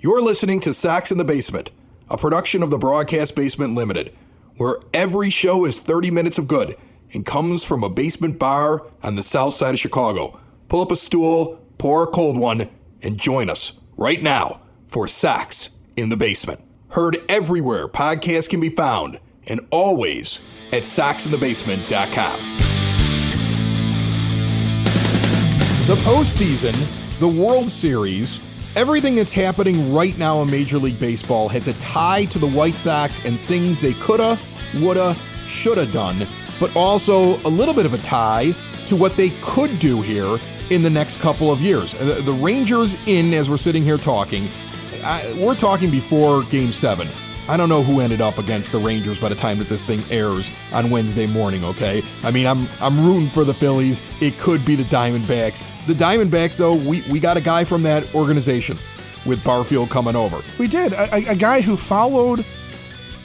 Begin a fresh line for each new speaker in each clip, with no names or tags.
You're listening to Sox in the Basement, a production of the Broadcast Basement Limited, where every show is 30 minutes of good and comes from a basement bar on the south side of Chicago. Pull up a stool, pour a cold one, and join us right now for Sox in the Basement. Heard everywhere podcasts can be found, and always at soxinthebasement.com. The postseason, the World Series, everything that's happening right now in Major League Baseball has a tie to the White Sox and things they coulda, woulda, shoulda done, but also a little bit of a tie to what they could do here in the next couple of years. The Rangers in, as we're sitting here talking, we're talking before Game 7. I don't know who ended up against the Rangers by the time that this thing airs on Wednesday morning, okay? I mean, I'm rooting for the Phillies. It could be the Diamondbacks. The Diamondbacks, though, we got a guy from that organization with Barfield coming over.
We did. A guy who followed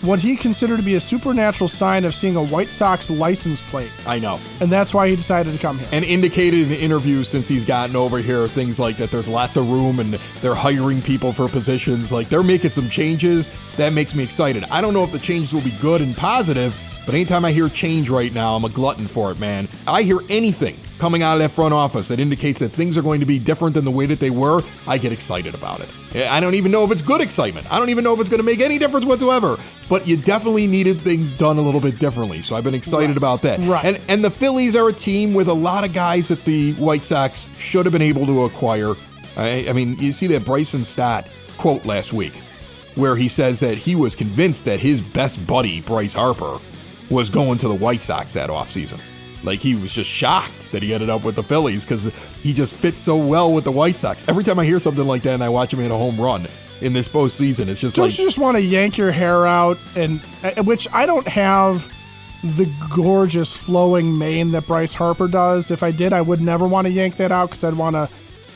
what he considered to be a supernatural sign of seeing a White Sox license plate.
I know.
And that's why he decided to come here.
And indicated in interviews since he's gotten over here, things like that there's lots of room and they're hiring people for positions. Like, they're making some changes. That makes me excited. I don't know if the changes will be good and positive, but anytime I hear change right now, I'm a glutton for it, man. I hear anything coming out of that front office that indicates that things are going to be different than the way that they were, I get excited about it. I don't even know if it's good excitement. I don't even know if it's going to make any difference whatsoever. But you definitely needed things done a little bit differently, so I've been excited about that.
Right.
And the Phillies are a team with a lot of guys that the White Sox should have been able to acquire. I mean, you see that Bryson Stott quote last week, where he says that he was convinced that his best buddy, Bryce Harper, was going to the White Sox that offseason. Like, he was just shocked that he ended up with the Phillies because he just fits so well with the White Sox. Every time I hear something like that and I watch him hit a home run in this postseason, it's just
Don't you just want to yank your hair out? And which I don't have the gorgeous flowing mane that Bryce Harper does. If I did, I would never want to yank that out because I'd want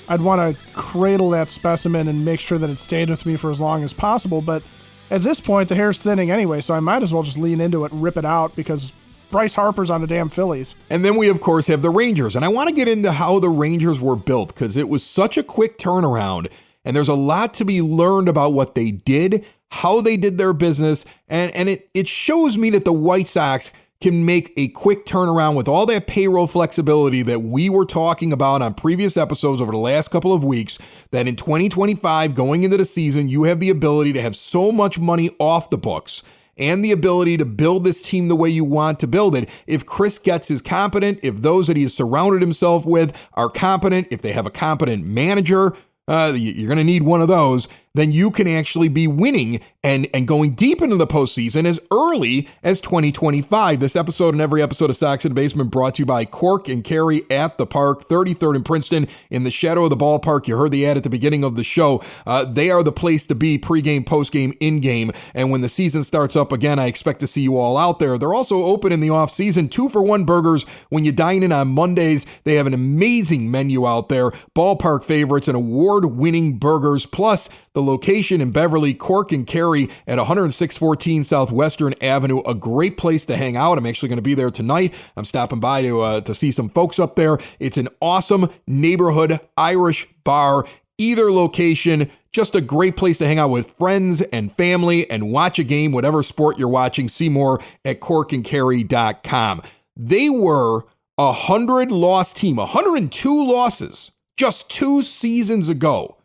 to cradle that specimen and make sure that it stayed with me for as long as possible. But at this point, the hair's thinning anyway, so I might as well just lean into it and rip it out because Bryce Harper's on the damn Phillies.
And then we, of course, have the Rangers. And I want to get into how the Rangers were built because it was such a quick turnaround. And there's a lot to be learned about what they did, how they did their business. And it shows me that the White Sox can make a quick turnaround with all that payroll flexibility that we were talking about on previous episodes over the last couple of weeks, that in 2025, going into the season, you have the ability to have so much money off the books and the ability to build this team the way you want to build it. If Chris Getz is competent, if those that he has surrounded himself with are competent, if they have a competent manager, you're going to need one of those, then you can actually be winning and going deep into the postseason as early as 2025. This episode and every episode of Sox in the Basement brought to you by Cork and Carry at the Park, 33rd and Princeton, in the shadow of the ballpark. You heard the ad at the beginning of the show. They are the place to be pregame, postgame, in-game. And when the season starts up again, I expect to see you all out there. They're also open in the off-season, 2-for-1 burgers when you dine in on Mondays. They have an amazing menu out there, ballpark favorites and award-winning burgers, plus the location in Beverly, Cork and Carry at 10614 Southwestern Avenue, a great place to hang out. I'm actually going to be there tonight. I'm stopping by to see some folks up there. It's an awesome neighborhood Irish bar. Either location, just a great place to hang out with friends and family and watch a game, whatever sport you're watching. See more at corkandcarry.com. They were a 100-loss team, 102 losses just 2 seasons ago.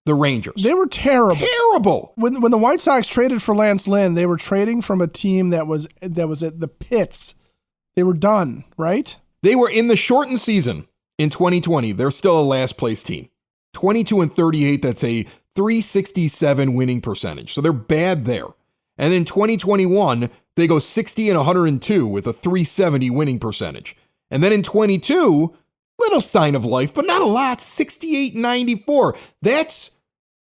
The Rangers.
They were terrible.
Terrible.
When the White Sox traded for Lance Lynn, they were trading from a team that was at the pits. They were done, right?
They were in the shortened season in 2020. They're still a last place team. 22-38, that's a .367 winning percentage. So they're bad there. And in 2021, they go 60-102 with a .370 winning percentage. And then in 22, little sign of life, but not a lot, 68-94. That's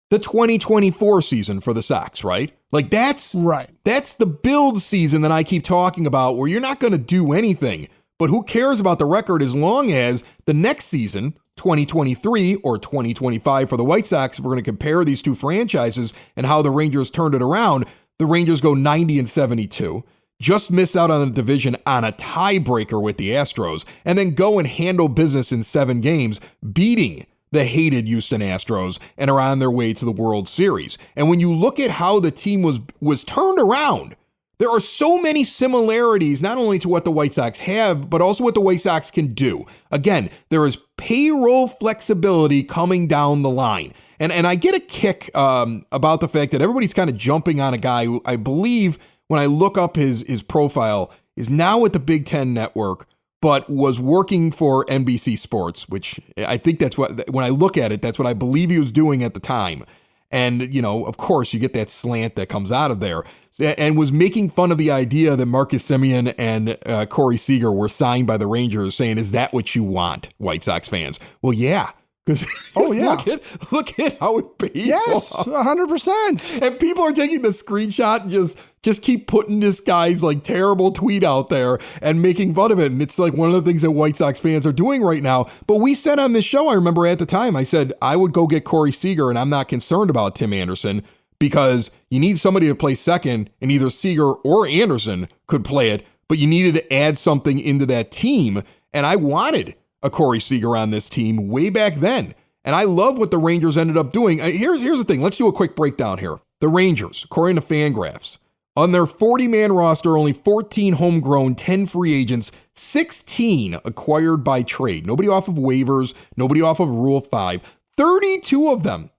the 2024 season for the Sox, right? Like that's
right.
That's the build season that I keep talking about where you're not going to do anything, but who cares about the record as long as the next season, 2023 or 2025 for the White Sox, if we're going to compare these two franchises and how the Rangers turned it around, the Rangers go 90-72. Just miss out on the division on a tiebreaker with the Astros, and then go and handle business in 7 games, beating the hated Houston Astros and are on their way to the World Series. And when you look at how the team was turned around, there are so many similarities, not only to what the White Sox have, but also what the White Sox can do. Again, there is payroll flexibility coming down the line. And I get a kick about the fact that everybody's kind of jumping on a guy who I believe, when I look up his profile, is now at the Big Ten Network, but was working for NBC Sports, which I think that's what, when I look at it, that's what I believe he was doing at the time. And, you know, of course, you get that slant that comes out of there, and was making fun of the idea that Marcus Semien and Corey Seager were signed by the Rangers, saying, is that what you want, White Sox fans? Well, yeah. Because look at how it paid.
Yes, 100%.
And people are taking the screenshot and just keep putting this guy's like terrible tweet out there and making fun of it. And it's like one of the things that White Sox fans are doing right now. But we said on this show, I remember at the time, I said I would go get Corey Seager, and I'm not concerned about Tim Anderson, because you need somebody to play second, and either Seager or Anderson could play it, but you needed to add something into that team. And I wanted a Corey Seager on this team way back then. And I love what the Rangers ended up doing. Here's the thing. Let's do a quick breakdown here. The Rangers, according to Fangraphs, on their 40-man roster, only 14 homegrown, 10 free agents, 16 acquired by trade. Nobody off of waivers, nobody off of Rule 5. 32 of them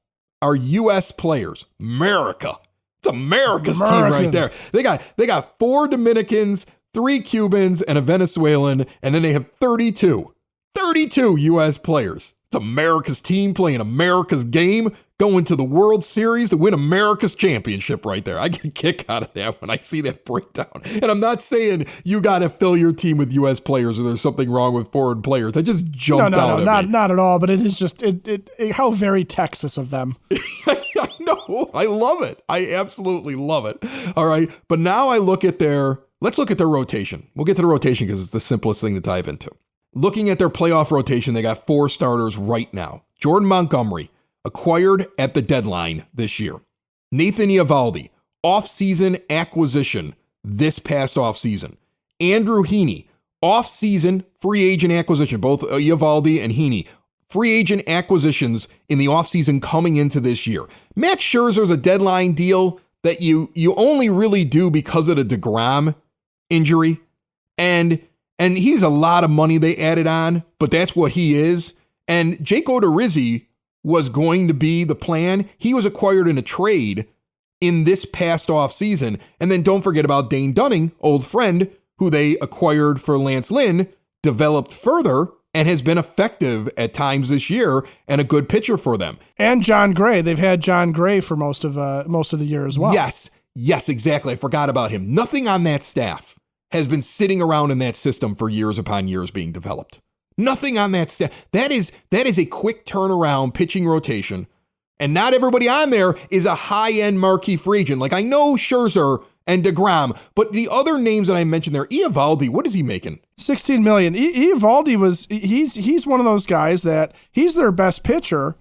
are U.S. players. America. It's America's team right there. They got 4 Dominicans, 3 Cubans, and a Venezuelan, and then they have 32 U.S. players. It's America's team playing America's game, going to the World Series to win America's championship right there. I get a kick out of that when I see that breakdown. And I'm not saying you got to fill your team with U.S. players or there's something wrong with foreign players. I just jumped out at me.
Not at all, but it is just how very Texas of them.
I know. I love it. I absolutely love it. All right. But now let's look at their rotation. We'll get to the rotation because it's the simplest thing to dive into. Looking at their playoff rotation, they got 4 starters right now. Jordan Montgomery, acquired at the deadline this year. Nathan Eovaldi, offseason acquisition this past offseason. Andrew Heaney, offseason free agent acquisition. Both Eovaldi and Heaney, free agent acquisitions in the offseason coming into this year. Max Scherzer's a deadline deal that you only really do because of the DeGrom injury. And he's a lot of money they added on, but that's what he is. And Jake Odorizzi was going to be the plan. He was acquired in a trade in this past offseason. And then don't forget about Dane Dunning, old friend, who they acquired for Lance Lynn, developed further and has been effective at times this year and a good pitcher for them.
And John Gray. They've had John Gray for most of the year as well.
Yes, exactly. I forgot about him. Nothing on that staff has been sitting around in that system for years upon years being developed. Nothing on that staff. That is a quick turnaround pitching rotation. And not everybody on there is a high-end marquee free agent. Like I know Scherzer and DeGrom, but the other names that I mentioned there, Eovaldi, what is he making?
$16 million. Eovaldi he's one of those guys that he's their best pitcher,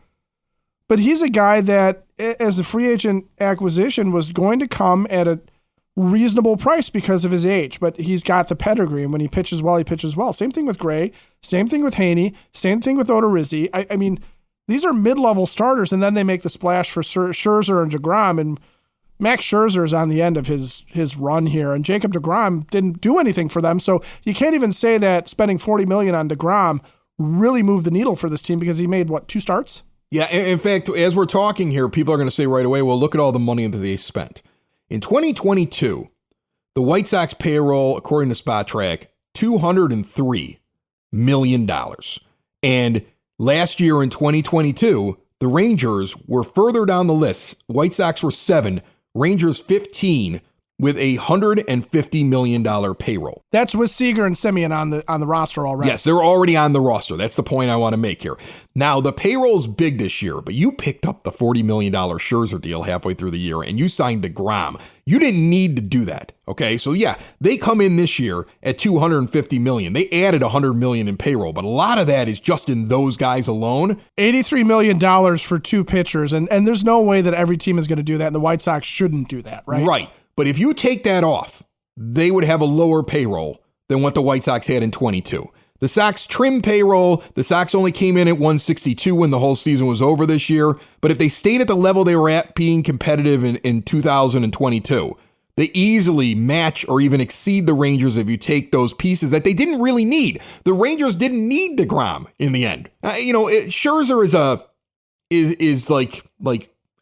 but he's a guy that as a free agent acquisition was going to come at a reasonable price because of his age, but he's got the pedigree, and when he pitches well, he pitches well. Same thing with Gray, same thing with Heaney, same thing with Odorizzi. I mean, these are mid-level starters, and then they make the splash for Scherzer and DeGrom, and Max Scherzer is on the end of his run here, and Jacob DeGrom didn't do anything for them, so you can't even say that spending $40 million on DeGrom really moved the needle for this team because he made, 2 starts?
Yeah, in fact, as we're talking here, people are going to say right away, well, look at all the money that they spent. In 2022, the White Sox payroll, according to SpotTrack, $203 million. And last year in 2022, the Rangers were further down the list. White Sox were 7, Rangers 15, with a $150 million payroll.
That's with Seager and Semien on the roster already.
Yes, they're already on the roster. That's the point I want to make here. Now, the payroll's big this year, but you picked up the $40 million Scherzer deal halfway through the year, and you signed DeGrom. You didn't need to do that, okay? So, yeah, they come in this year at $250 million. They added $100 million in payroll, but a lot of that is just in those guys alone.
$83 million for 2 pitchers, and there's no way that every team is going to do that, and the White Sox shouldn't do that, right?
Right. But if you take that off, they would have a lower payroll than what the White Sox had in 22. The Sox trimmed payroll. The Sox only came in at 162 when the whole season was over this year. But if they stayed at the level they were at being competitive in 2022, they easily match or even exceed the Rangers if you take those pieces that they didn't really need. The Rangers didn't need DeGrom in the end. Scherzer is like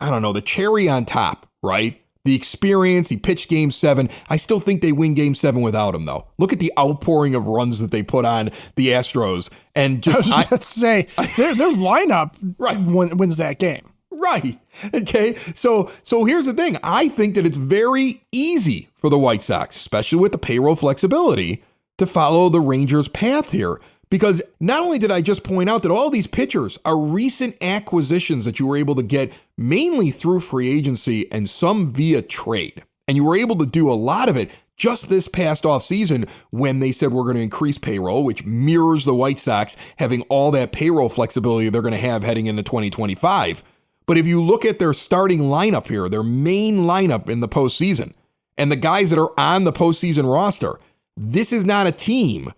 I don't know, the cherry on top, right? The experience, he pitched Game 7. I still think they win Game 7 without him, though. Look at the outpouring of runs that they put on the Astros. And just
say, their lineup
right.
wins that game.
Right. Okay. So here's the thing. I think that it's very easy for the White Sox, especially with the payroll flexibility, to follow the Rangers' path here. Because not only did I just point out that all these pitchers are recent acquisitions that you were able to get mainly through free agency and some via trade. And you were able to do a lot of it just this past offseason when they said we're going to increase payroll, which mirrors the White Sox having all that payroll flexibility they're going to have heading into 2025. But if you look at their starting lineup here, their main lineup in the postseason, and the guys that are on the postseason roster, this is not a team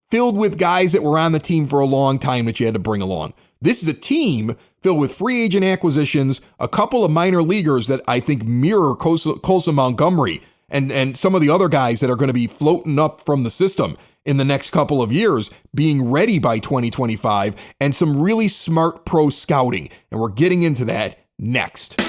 filled with guys that were on the team for a long time that you had to bring along. This is a team filled with free agent acquisitions, a couple of minor leaguers that I think mirror Colson Montgomery and some of the other guys that are going to be floating up from the system in the next couple of years, being ready by 2025, and some really smart pro scouting. And we're getting into that next.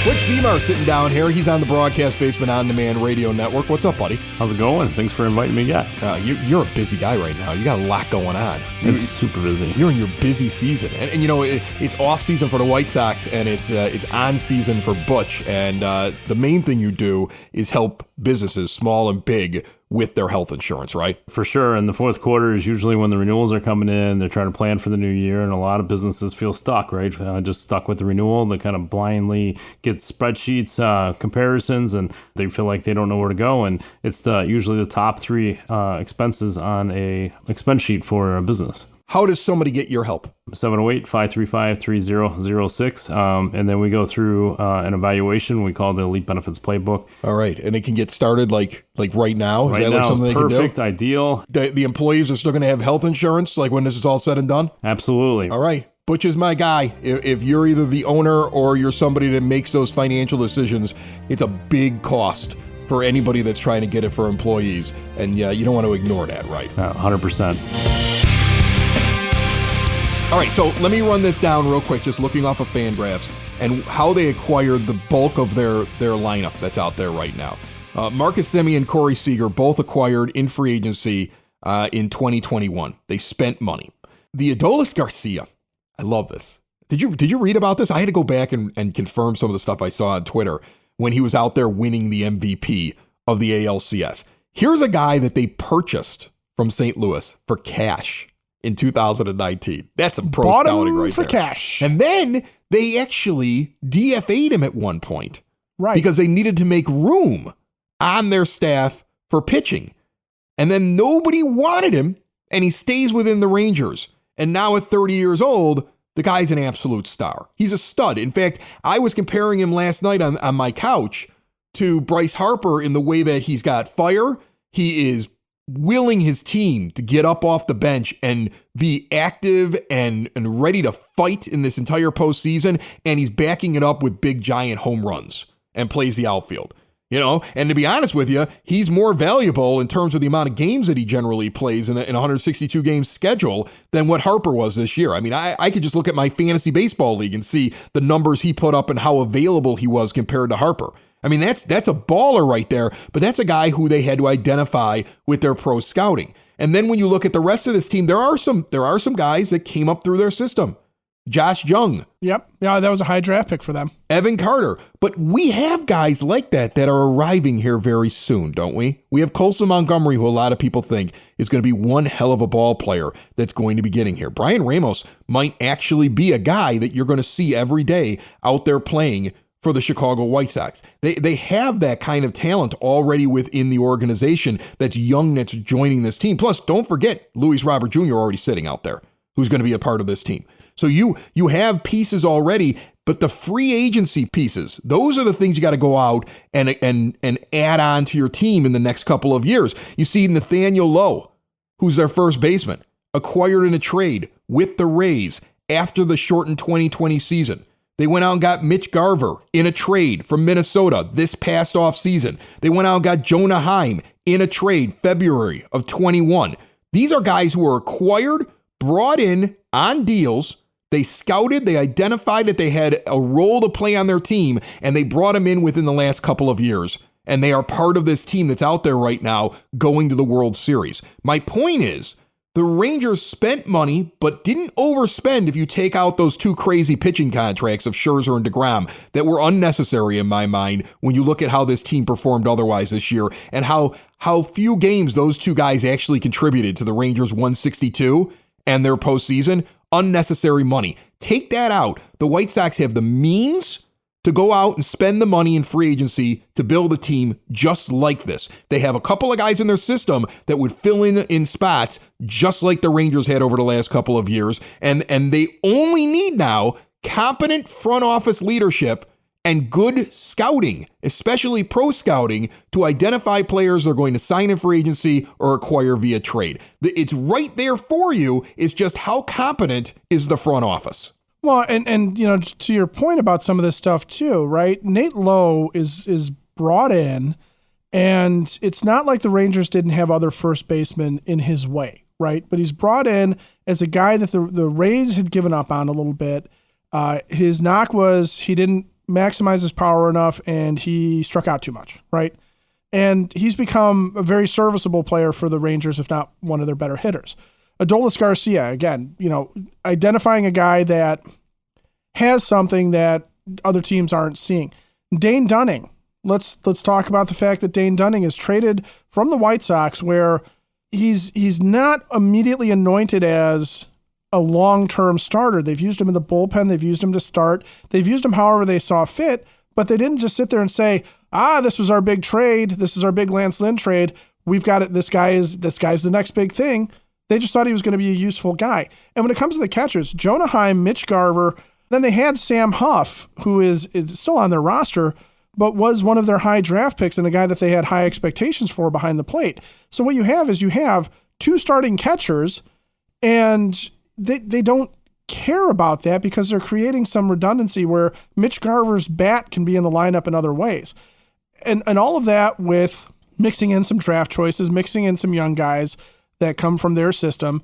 Rick Zemar sitting down here. He's on the Broadcast Basement On Demand Radio Network. What's up, buddy?
How's it going? Thanks for inviting me again.
You're a busy guy right now. You got a lot going on.
It's super busy.
You're in your busy season. And it's off season for the White Sox, and it's on season for Butch. And the main thing you do is help businesses, small and big, with their health insurance, right?
For sure. And the fourth quarter is usually when the renewals are coming in. They're trying to plan for the new year, and a lot of businesses feel stuck, right? Just stuck with the renewal. They kind of blindly get spreadsheets, comparisons, and they feel like they don't know where to go. And it's usually the top three expenses on a expense sheet for a business.
How does somebody get your help?
708-535-3006. And then we go through an evaluation we call the Elite Benefits Playbook.
All right. And it can get started like right now?
Right now is perfect, ideal.
The employees are still going to have health insurance like when this is all said and done?
Absolutely.
All right. Butch is my guy. If you're either the owner or you're somebody that makes those financial decisions, it's a big cost for anybody that's trying to get it for employees. And yeah, you don't want to ignore that, right?
100%.
All right, so let me run this down real quick, just looking off of Fangraphs and how they acquired the bulk of their lineup that's out there right now. Marcus Semien and Corey Seager both acquired in free agency in 2021. They spent money. The Adolis Garcia, I love this. Did you read about this? I had to go back and confirm some of the stuff I saw on Twitter when he was out there winning the MVP of the ALCS. Here's a guy that they purchased from St. Louis for cash in 2019. That's some pro scouting right
for
there.
Cash.
And then they actually DFA'd him at one point.
Right.
Because they needed to make room on their staff for pitching. And then nobody wanted him, and he stays within the Rangers. And now at 30 years old, the guy's an absolute star. He's a stud. In fact, I was comparing him last night on my couch to Bryce Harper in the way that he's got fire. He is willing his team to get up off the bench and be active and ready to fight in this entire postseason. And he's backing it up with big, giant home runs and plays the outfield. And to be honest with you, he's more valuable in terms of the amount of games that he generally plays in a 162 game schedule than what Harper was this year. I mean, I could just look at my fantasy baseball league and see the numbers he put up and how available he was compared to Harper. I mean, that's a baller right there, but that's a guy who they had to identify with their pro scouting. And then when you look at the rest of this team, there are some guys that came up through their system. Josh Jung.
Yep. Yeah, that was a high draft pick for them.
Evan Carter. But we have guys like that are arriving here very soon, don't we? We have Colson Montgomery, who a lot of people think is going to be one hell of a ball player that's going to be getting here. Brian Ramos might actually be a guy that you're going to see every day out there playing for the Chicago White Sox. They have that kind of talent already within the organization that's young, that's joining this team. Plus, don't forget Luis Robert Jr. already sitting out there, who's going to be a part of this team. So you have pieces already, But the free agency pieces, those are the things you got to go out and add on to your team in the next couple of years. You see Nathaniel Lowe, who's their first baseman, acquired in a trade with the Rays after the shortened 2020 season. They went out and got Mitch Garver in a trade from Minnesota this past offseason. They went out and got Jonah Heim in a trade February of 21. These are guys who were acquired, brought in on deals. They scouted, they identified that they had a role to play on their team, and they brought them in within the last couple of years. And they are part of this team that's out there right now going to the World Series. My point is, the Rangers spent money, but didn't overspend if you take out those two crazy pitching contracts of Scherzer and DeGrom that were unnecessary in my mind when you look at how this team performed otherwise this year and how few games those two guys actually contributed to the Rangers 162 and their postseason. Unnecessary money. Take that out. The White Sox have the means to go out and spend the money in free agency to build a team just like this. They have a couple of guys in their system that would fill in spots just like the Rangers had over the last couple of years. And they only need now competent front office leadership and good scouting, especially pro scouting, to identify players they're going to sign in free agency or acquire via trade. It's right there for you. It's just how competent is the front office?
Well, and to your point about some of this stuff too, right? Nate Lowe is brought in, and it's not like the Rangers didn't have other first basemen in his way, right? But he's brought in as a guy that the Rays had given up on a little bit. His knock was he didn't maximize his power enough, and he struck out too much, right? And he's become a very serviceable player for the Rangers, if not one of their better hitters. Adolis Garcia, again, identifying a guy that has something that other teams aren't seeing. Dane Dunning. Let's talk about the fact that Dane Dunning is traded from the White Sox, where he's not immediately anointed as a long-term starter. They've used him in the bullpen. They've used him to start. They've used him however they saw fit, but they didn't just sit there and say, this was our big trade. This is our big Lance Lynn trade. We've got it. This guy's the next big thing. They just thought he was going to be a useful guy. And when it comes to the catchers, Jonah Heim, Mitch Garver, then they had Sam Huff, who is still on their roster, but was one of their high draft picks and a guy that they had high expectations for behind the plate. So what you have is two starting catchers, and they don't care about that because they're creating some redundancy where Mitch Garver's bat can be in the lineup in other ways. And all of that with mixing in some draft choices, mixing in some young guys that come from their system.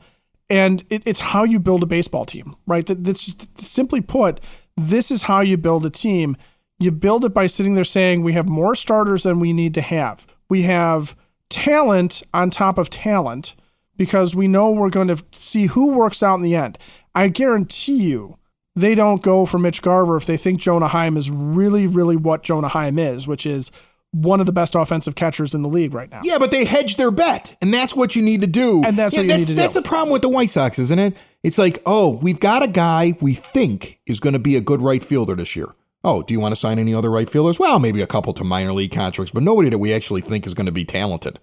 And it's how you build a baseball team, right? That's just, simply put, this is how you build a team. You build it by sitting there saying, we have more starters than we need to have. We have talent on top of talent because we know we're going to see who works out in the end. I guarantee you they don't go for Mitch Garver if they think Jonah Heim is really, really what Jonah Heim is, which is one of the best offensive catchers in the league right now.
Yeah, but they hedged their bet, and that's what you need to do.
And that's what you need to do.
That's the problem with the White Sox, isn't it? It's like, we've got a guy we think is going to be a good right fielder this year. Oh, do you want to sign any other right fielders? Well, maybe a couple to minor league contracts, but nobody that we actually think is going to be talented.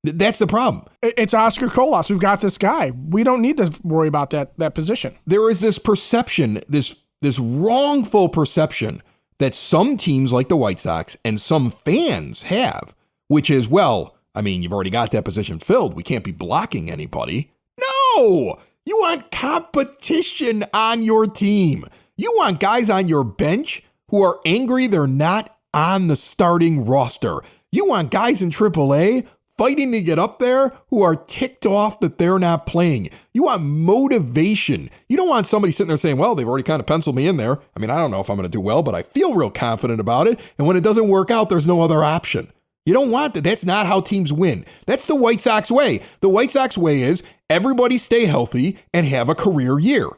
That's the problem.
It's Oscar Colas. We've got this guy. We don't need to worry about that position.
There is this perception, this wrongful perception that some teams like the White Sox and some fans have, which is, you've already got that position filled. We can't be blocking anybody. No! You want competition on your team. You want guys on your bench who are angry they're not on the starting roster. You want guys in AAA fighting to get up there who are ticked off that they're not playing. You want motivation. You don't want somebody sitting there saying, well, they've already kind of penciled me in there. I don't know if I'm going to do well, but I feel real confident about it. And when it doesn't work out, there's no other option. You don't want that. That's not how teams win. That's the White Sox way. The White Sox way is everybody stay healthy and have a career year.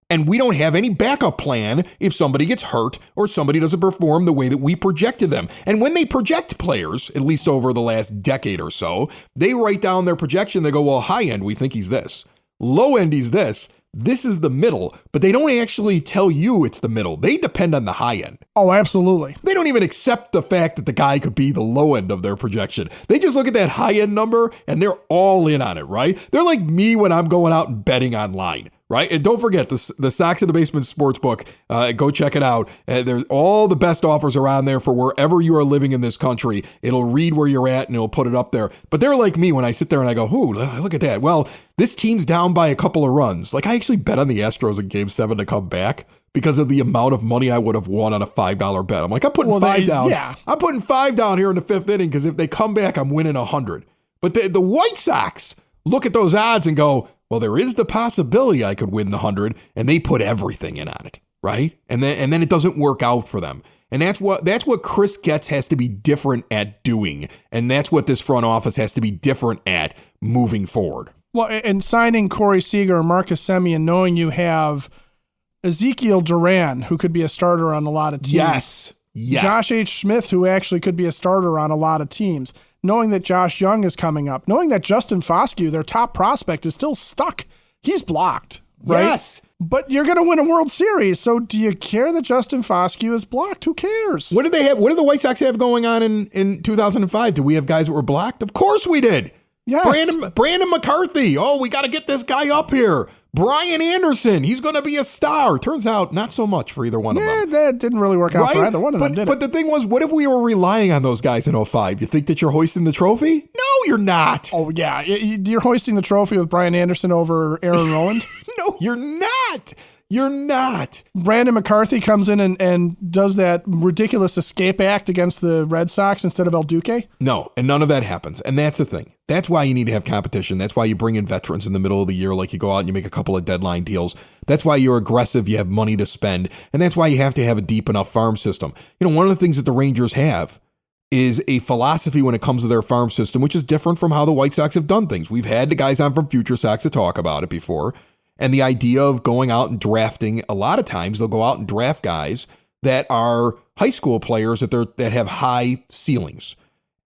And we don't have any backup plan if somebody gets hurt or somebody doesn't perform the way that we projected them. And when they project players, at least over the last decade or so, they write down their projection. They go, well, high end, we think he's this. Low end, he's this. This is the middle. But they don't actually tell you it's the middle. They depend on the high end.
Oh, absolutely.
They don't even accept the fact that the guy could be the low end of their projection. They just look at that high end number and they're all in on it, right? They're like me when I'm going out and betting online. right? And don't forget the Sox in the Basement Sportsbook. Go check it out. There's all the best offers around there for wherever you are living in this country. It'll read where you're at and it'll put it up there. But they're like me when I sit there and I go, ooh, look at that. Well, this team's down by a couple of runs. Like I actually bet on the Astros in Game 7 to come back because of the amount of money I would have won on a $5 bet. I'm like, I'm putting $5 down.
Yeah.
I'm putting $5 down here in the 5th inning because if they come back, I'm winning 100. But the White Sox look at those odds and go, well, there is the possibility I could win the 100, and they put everything in on it, right? And then it doesn't work out for them. And that's what Chris Getz has to be different at doing, and that's what this front office has to be different at moving forward.
Well, and signing Corey Seager and Marcus Semien, knowing you have Ezekiel Duran, who could be a starter on a lot of teams.
Yes.
Josh H. Smith, who actually could be a starter on a lot of teams. Knowing that Josh Young is coming up, knowing that Justin Foscue, their top prospect, is still stuck. He's blocked, right?
Yes.
But you're going to win a World Series, so do you care that Justin Foscue is blocked? Who cares?
What did they have? What did the White Sox have going on in 2005? Did we have guys that were blocked? Of course we did.
Yes.
Brandon McCarthy. Oh, we got to get this guy up here. Brian Anderson. He's going to be a star. Turns out, not so much for either one of them.
That didn't really work out for either one of them, did it?
But the thing was, what if we were relying on those guys in 05? You think that you're hoisting the trophy? No, you're not.
Oh, yeah. You're hoisting the trophy with Brian Anderson over Aaron Rowland?
No, you're not. You're not.
Brandon McCarthy comes in and does that ridiculous escape act against the Red Sox instead of El Duque?
No, and none of that happens. And that's the thing. That's why you need to have competition. That's why you bring in veterans in the middle of the year, like you go out and you make a couple of deadline deals. That's why you're aggressive. You have money to spend. And that's why you have to have a deep enough farm system. You know, one of the things that the Rangers have is a philosophy when it comes to their farm system, which is different from how the White Sox have done things. We've had the guys on from Future Sox to talk about it before. And the idea of going out and drafting, a lot of times they'll go out and draft guys that are high school players that have high ceilings.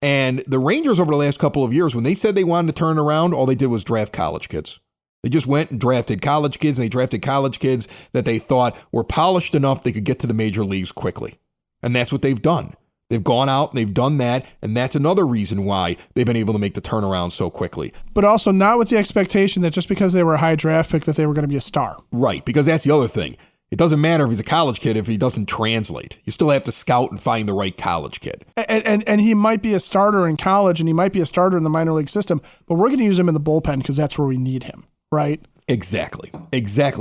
And the Rangers over the last couple of years, when they said they wanted to turn it around, all they did was draft college kids. They just went and drafted college kids, and they drafted college kids that they thought were polished enough they could get to the major leagues quickly. And that's what they've done. They've gone out and they've done that, and that's another reason why they've been able to make the turnaround so quickly.
But also not with the expectation that just because they were a high draft pick that they were going to be a star.
Right, because that's the other thing. It doesn't matter if he's a college kid if he doesn't translate. You still have to scout and find the right college kid.
And he might be a starter in college, and he might be a starter in the minor league system, but we're going to use him in the bullpen because that's where we need him, right?
Exactly.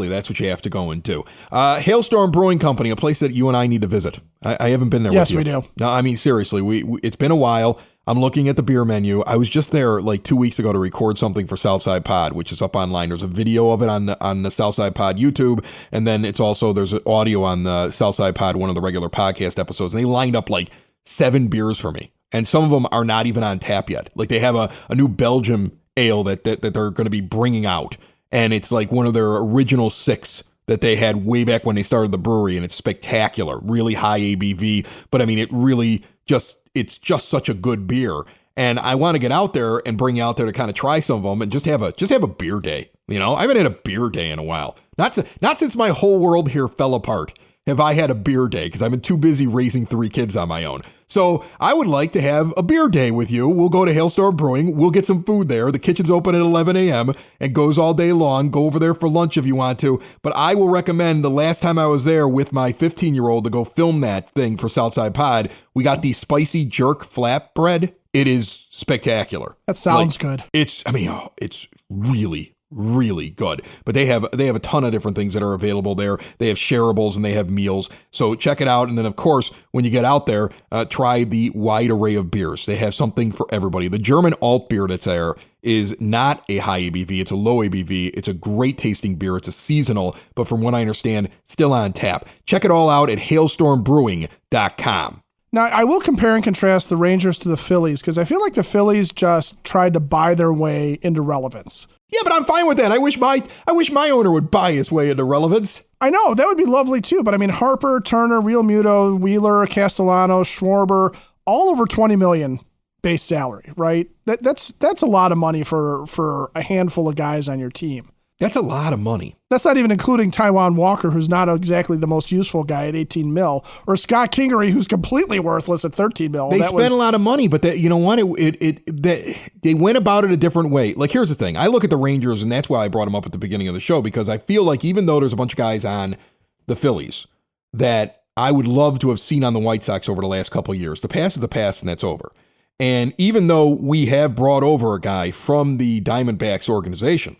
That's what you have to go and do. Hailstorm Brewing Company, a place that you and I need to visit. I haven't been there with you.
Yes, we do.
No, I mean, seriously, we it's been a while. I'm looking at the beer menu. I was just there like 2 weeks ago to record something for Southside Pod, which is up online. There's a video of it on the Southside Pod YouTube, and then there's an audio on the Southside Pod, one of the regular podcast episodes. And they lined up like 7 beers for me, and some of them are not even on tap yet. Like they have a new Belgium ale that they're going to be bringing out. And it's like one of their original 6 that they had way back when they started the brewery. And it's spectacular, really high ABV. But I mean, it's just such a good beer. And I want to get out there and bring you out there to kind of try some of them and just have a beer day. You know, I haven't had a beer day in a while. Not since my whole world here fell apart have I had a beer day because I've been too busy raising 3 kids on my own. So I would like to have a beer day with you. We'll go to Hailstorm Brewing. We'll get some food there. The kitchen's open at 11 a.m. and goes all day long. Go over there for lunch if you want to. But I will recommend the last time I was there with my 15-year-old to go film that thing for Southside Pod, we got the spicy jerk flatbread. It is spectacular.
That sounds good.
It's really, really good. But they have a ton of different things that are available there. They have shareables and they have meals. So check it out. And then, of course, when you get out there, try the wide array of beers. They have something for everybody. The German alt beer that's there is not a high ABV. It's a low ABV. It's a great tasting beer. It's a seasonal, but from what I understand, still on tap. Check it all out at hailstormbrewing.com.
Now, I will compare and contrast the Rangers to the Phillies because I feel like the Phillies just tried to buy their way into relevance.
Yeah, but I'm fine with that. I wish my owner would buy his way into relevance.
I know, that would be lovely too. But I mean, Harper, Turner, Real Muto, Wheeler, Castellano, Schwarber, all over $20 million base salary, right? That's a lot of money for a handful of guys on your team.
That's a lot of money.
That's not even including Taijuan Walker, who's not exactly the most useful guy at 18 mil, or Scott Kingery, who's completely worthless at 13 mil.
They spent a lot of money, but you know what? They went about it a different way. Like, here's the thing. I look at the Rangers, and that's why I brought them up at the beginning of the show, because I feel like even though there's a bunch of guys on the Phillies that I would love to have seen on the White Sox over the last couple of years, the past is the past, and that's over. And even though we have brought over a guy from the Diamondbacks organization,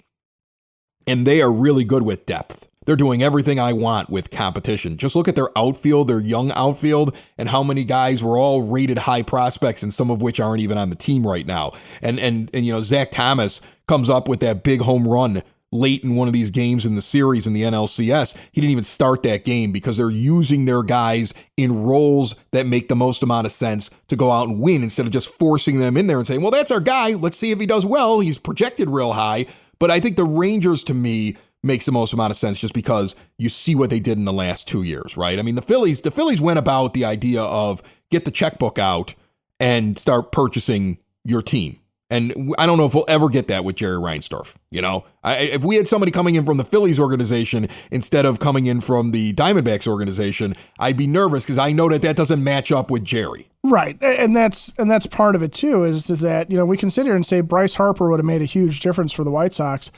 and they are really good with depth. They're doing everything I want with competition. Just look at their outfield, their young outfield, and how many guys were all rated high prospects, and some of which aren't even on the team right now. And you know, Zach Thomas comes up with that big home run late in one of these games in the series in the NLCS. He didn't even start that game because they're using their guys in roles that make the most amount of sense to go out and win, instead of just forcing them in there and saying, well, that's our guy. Let's see if he does well. He's projected real high. But I think the Rangers, to me, makes the most amount of sense just because you see what they did in the last 2 years, right? I mean, the Phillies went about the idea of get the checkbook out and start purchasing your team. And I don't know if we'll ever get that with Jerry Reinsdorf. You know, if we had somebody coming in from the Phillies organization instead of coming in from the Diamondbacks organization, I'd be nervous because I know that doesn't match up with Jerry.
Right. And that's part of it too, is that, you know, we can sit here and say Bryce Harper would have made a huge difference for the White Sox,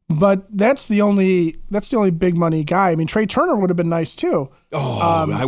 but that's the only big money guy. I mean, Trey Turner would have been nice too.
Oh, I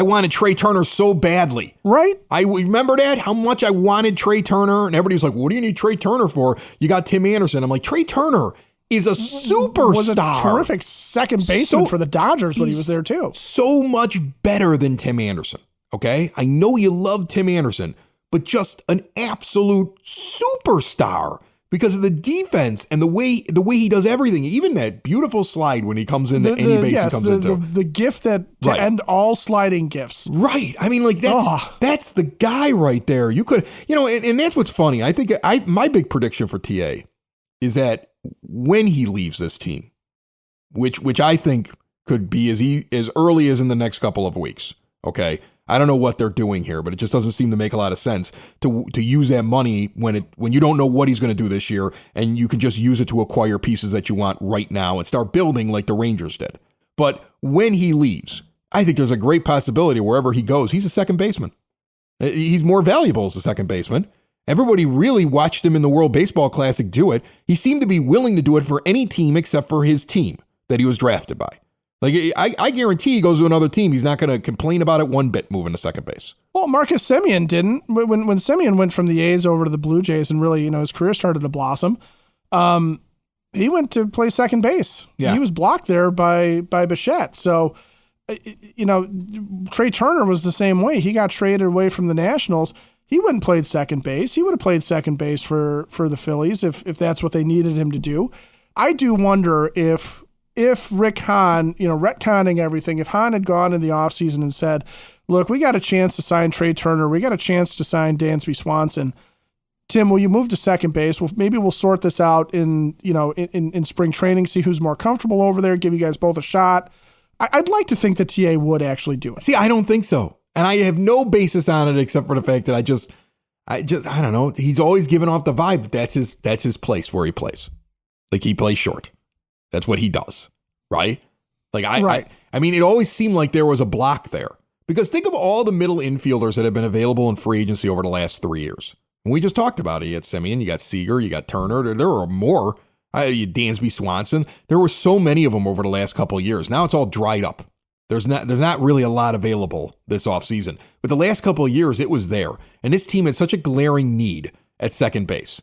wanted Trey Turner so badly.
Right?
I remember that, how much I wanted Trey Turner, and everybody's like, what do you need Trey Turner for? You got Tim Anderson. I'm like, Trey Turner is a superstar.
Was a terrific second baseman for the Dodgers when he was there too.
So much better than Tim Anderson. Okay? I know you love Tim Anderson, but just an absolute superstar because of the defense and the way he does everything. Even that beautiful slide when he comes into any base he comes into.
The gift that to end all sliding gifts.
Right. I mean, like that's the guy right there. You could, you know, and that's what's funny. I think my big prediction for TA is that when he leaves this team, which I think could be as early as in the next couple of weeks. Okay. I don't know what they're doing here, but it just doesn't seem to make a lot of sense to use that money when you don't know what he's going to do this year, and you can just use it to acquire pieces that you want right now and start building like the Rangers did. But when he leaves, I think there's a great possibility wherever he goes, he's a second baseman. He's more valuable as a second baseman. Everybody really watched him in the World Baseball Classic do it. He seemed to be willing to do it for any team except for his team that he was drafted by. Like, I guarantee he goes to another team, he's not going to complain about it one bit moving to second base.
Well, Marcus Semien didn't. When Semien went from the A's over to the Blue Jays and really, you know, his career started to blossom, he went to play second base. Yeah. He was blocked there by Bichette. So, you know, Trey Turner was the same way. He got traded away from the Nationals. He wouldn't played second base. He would have played second base for the Phillies if that's what they needed him to do. I do wonder if Rick Hahn, you know, retconning everything, if Hahn had gone in the offseason and said, look, we got a chance to sign Trey Turner. We got a chance to sign Dansby Swanson. Tim, will you move to second base? Well, maybe we'll sort this out in spring training, see who's more comfortable over there, give you guys both a shot. I'd like to think that TA would actually do it.
See, I don't think so. And I have no basis on it except for the fact that I don't know. He's always given off the vibe that that's his place where he plays. Like, he plays short. That's what he does, right? Like, I mean, it always seemed like there was a block there. Because think of all the middle infielders that have been available in free agency over the last 3 years. And we just talked about it. You got Semien, you got Seager, you got Turner. There were more. Dansby Swanson. There were so many of them over the last couple of years. Now it's all dried up. There's not really a lot available this offseason. But the last couple of years, it was there. And this team had such a glaring need at second base.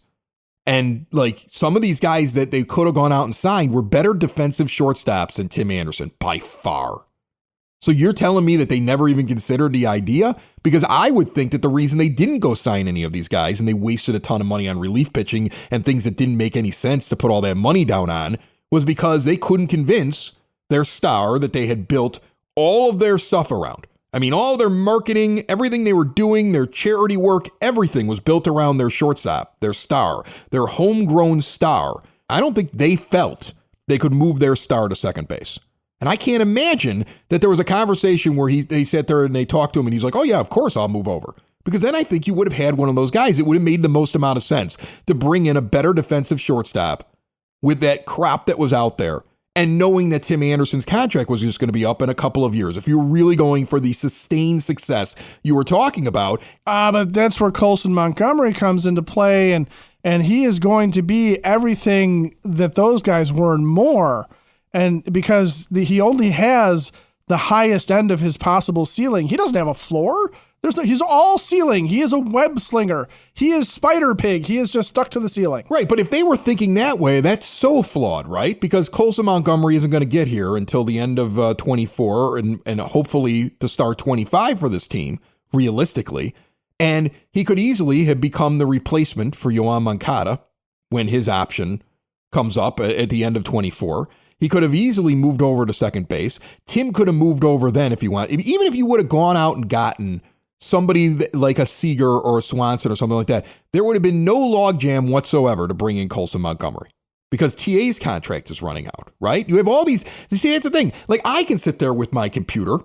And like some of these guys that they could have gone out and signed were better defensive shortstops than Tim Anderson by far. So you're telling me that they never even considered the idea? Because I would think that the reason they didn't go sign any of these guys and they wasted a ton of money on relief pitching and things that didn't make any sense to put all that money down on was because they couldn't convince their star that they had built all of their stuff around. I mean, all their marketing, everything they were doing, their charity work, everything was built around their shortstop, their star, their homegrown star. I don't think they felt they could move their star to second base. And I can't imagine that there was a conversation where they sat there and they talked to him and he's like, oh yeah, of course I'll move over. Because then I think you would have had one of those guys. It would have made the most amount of sense to bring in a better defensive shortstop with that crop that was out there and knowing that Tim Anderson's contract was just going to be up in a couple of years. If you're really going for the sustained success you were talking about.
But that's where Colson Montgomery comes into play, and he is going to be everything that those guys were and more. And because he only has the highest end of his possible ceiling. He doesn't have a floor. He's all ceiling. He is a web slinger. He is Spider Pig. He is just stuck to the ceiling.
Right, but if they were thinking that way, that's so flawed, right? Because Colson Montgomery isn't going to get here until the end of 24 and hopefully to start 25 for this team, realistically. And he could easily have become the replacement for Yoan Moncada when his option comes up at the end of 24. He could have easily moved over to second base. Tim could have moved over then if you want. Even if you would have gone out and gotten somebody like a Seager or a Swanson or something like that, there would have been no logjam whatsoever to bring in Colson Montgomery because TA's contract is running out, right? You have all these. You see, that's the thing. Like, I can sit there with my computer,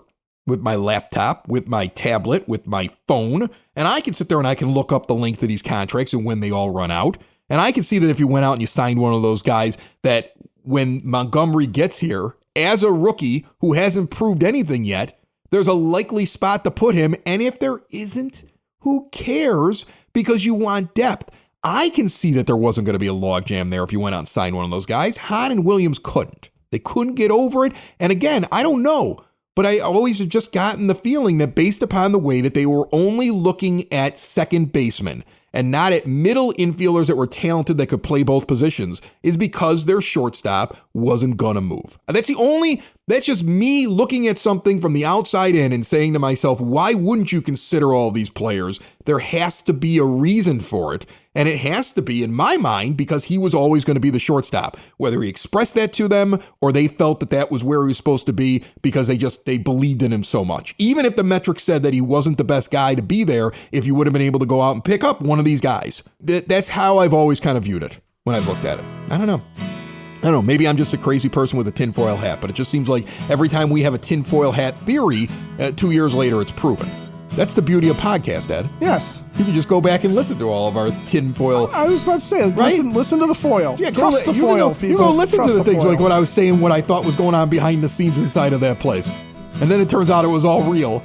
with my laptop, with my tablet, with my phone, and I can sit there and I can look up the length of these contracts and when they all run out. And I can see that if you went out and you signed one of those guys that when Montgomery gets here as a rookie who hasn't proved anything yet, there's a likely spot to put him. And if there isn't, who cares? Because you want depth. I can see that there wasn't going to be a logjam there if you went out and signed one of those guys. Hahn and Williams couldn't. They couldn't get over it. And again, I don't know, but I always have just gotten the feeling that based upon the way that they were only looking at second baseman and not at middle infielders that were talented that could play both positions is because their shortstop wasn't going to move. That's just me looking at something from the outside in and saying to myself, why wouldn't you consider all these players? There has to be a reason for it. And it has to be, in my mind, because he was always going to be the shortstop, whether he expressed that to them or they felt that that was where he was supposed to be because they believed in him so much. Even if the metrics said that he wasn't the best guy to be there, if you would have been able to go out and pick up one of these guys. That's how I've always kind of viewed it when I've looked at it. I don't know. Maybe I'm just a crazy person with a tinfoil hat, but it just seems like every time we have a tinfoil hat theory, 2 years later, it's proven. That's the beauty of podcast, Ed.
Yes.
You can just go back and listen to all of our tinfoil.
I was about to say,
right?
listen to the foil.
Yeah,
trust the foil, people.
You go listen to the things
foil.
like what I was saying, what I thought was going on behind the scenes inside of that place. And then it turns out it was all real.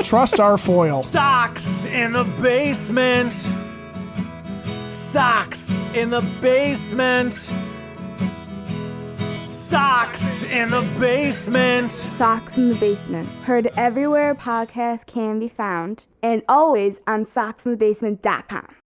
Trust our foil.
Sox in the basement. Sox in the basement. Sox in the basement.
Sox in the Basement. Heard everywhere podcasts can be found and always on soxinthebasement.com.